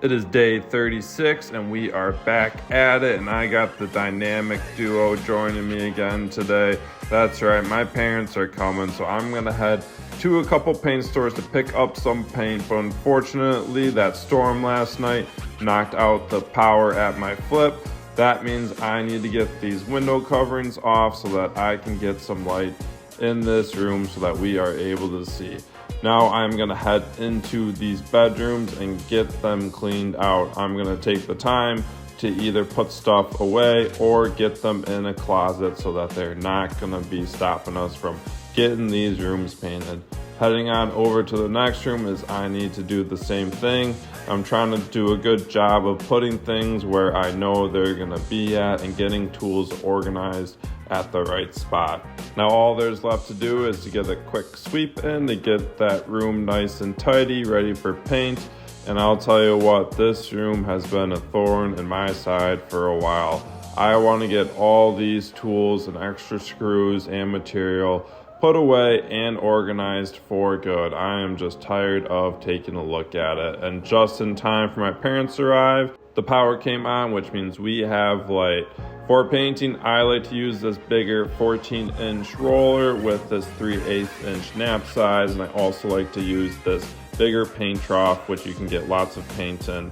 It is day 36 and we are back at it, and I got the dynamic duo joining me again today. That's right, my parents are coming, so I'm gonna head to a couple paint stores to pick up some paint, but unfortunately that storm last night knocked out the power at my flip. That means I need to get these window coverings off so that I can get some light in this room so that we are able to see. Now I'm gonna head into these bedrooms and get them cleaned out. I'm gonna take the time to either put stuff away or get them in a closet so that they're not gonna be stopping us from getting these rooms painted. Heading on over to the next room is I need to do the same thing. I'm trying to do a good job of putting things where I know they're gonna be at and getting tools organized at the right spot. Now all there's left to do is to get a quick sweep in to get that room nice and tidy, ready for paint. And I'll tell you what, this room has been a thorn in my side for a while. I want to get all these tools and extra screws and material put away and organized for good. I am just tired of taking a look at it. And just in time for my parents to arrive, the power came on, which means we have light. For painting, I like to use this bigger 14-inch roller with this 3/8 inch nap size, and I also like to use this bigger paint trough, which you can get lots of paint in.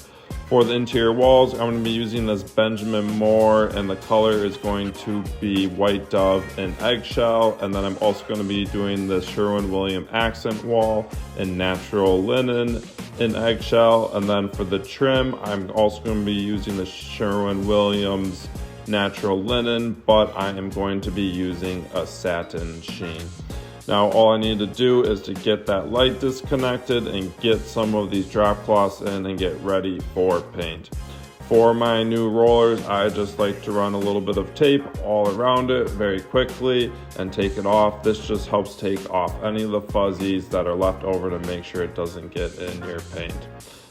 For the interior walls, I'm going to be using this Benjamin Moore, and the color is going to be White Dove and Eggshell. And then I'm also going to be doing the Sherwin-Williams accent wall in Natural Linen in Eggshell. And then for the trim, I'm also going to be using the Sherwin-Williams Natural Linen, but I am going to be using a satin sheen. Now all I need to do is to get that light disconnected and get some of these drop cloths in and get ready for paint. For my new rollers, I just like to run a little bit of tape all around it very quickly and take it off. This just helps take off any of the fuzzies that are left over to make sure it doesn't get in your paint.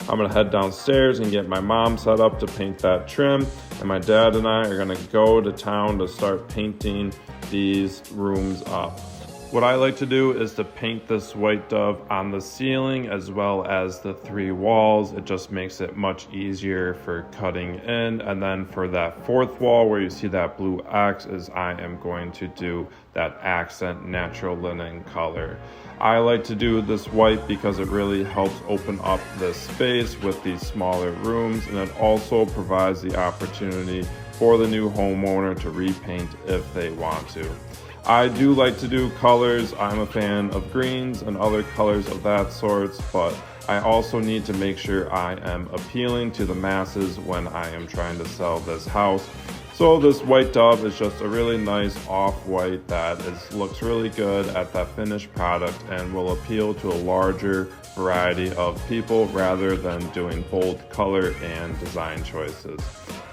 I'm gonna head downstairs and get my mom set up to paint that trim, and my dad and I are gonna go to town to start painting these rooms up. What I like to do is to paint this White Dove on the ceiling as well as the 3 walls. It just makes it much easier for cutting in. And then for that 4th wall where you see that blue X is I am going to do that accent natural linen color. I like to do this white because it really helps open up this space with these smaller rooms, and it also provides the opportunity for the new homeowner to repaint if they want to. I do like to do colors. I'm a fan of greens and other colors of that sort, but I also need to make sure I am appealing to the masses when I am trying to sell this house. So this White Dove is just a really nice off-white that looks really good at that finished product and will appeal to a larger variety of people rather than doing bold color and design choices.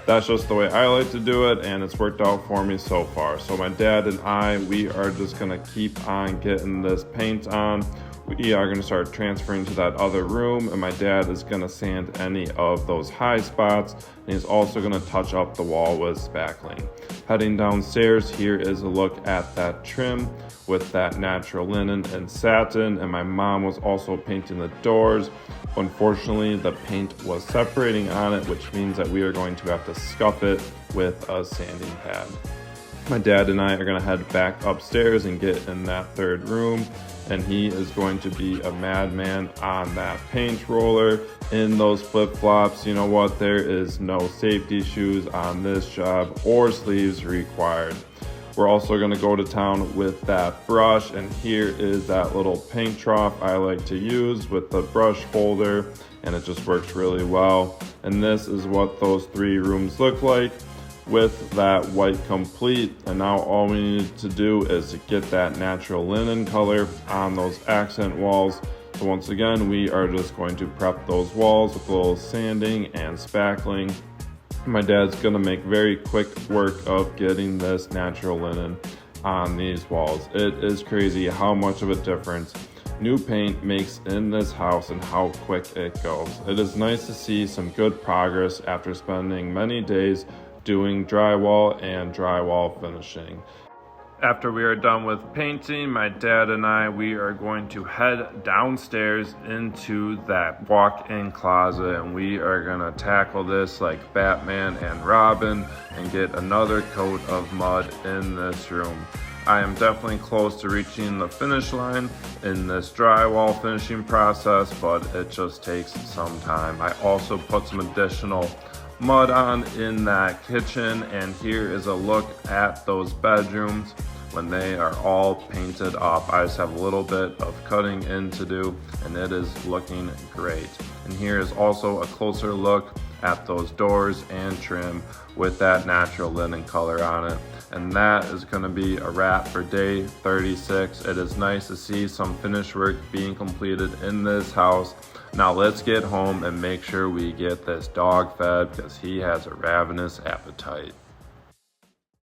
That's just the way I like to do it, and it's worked out for me so far. So my dad and I, we are just gonna keep on getting this paint on. We are gonna start transferring to that other room, and my dad is gonna sand any of those high spots, and he's also gonna touch up the wall with spackling. Heading downstairs, here is a look at that trim with that natural linen and satin, and my mom was also painting the doors. Unfortunately, the paint was separating on it, which means that we are going to have to scuff it with a sanding pad. My dad and I are going to head back upstairs and get in that 3rd room, and he is going to be a madman on that paint roller in those flip-flops. You know what? There is no safety shoes on this job or sleeves required. We're also going to go to town with that brush, and here is that little paint trough I like to use with the brush holder, and it just works really well. And this is what those 3 rooms look like with that white complete. And now all we need to do is to get that natural linen color on those accent walls. So once again, we are just going to prep those walls with a little sanding and spackling. My dad's gonna make very quick work of getting this natural linen on these walls. It is crazy how much of a difference new paint makes in this house and how quick it goes. It is nice to see some good progress after spending many days doing drywall and drywall finishing. After we are done with painting, my dad and we are going to head downstairs into that walk-in closet, and we are gonna tackle this like Batman and Robin and get another coat of mud in this room. I am definitely close to reaching the finish line in this drywall finishing process, but it just takes some time. I also put some additional mud on in that kitchen, and here is a look at those bedrooms when they are all painted up. I just have a little bit of cutting in to do, and it is looking great. And here is also a closer look at those doors and trim with that natural linen color on it. And that is going to be a wrap for day 36. It is nice to see some finished work being completed in this house. Now let's get home and make sure we get this dog fed because he has a ravenous appetite.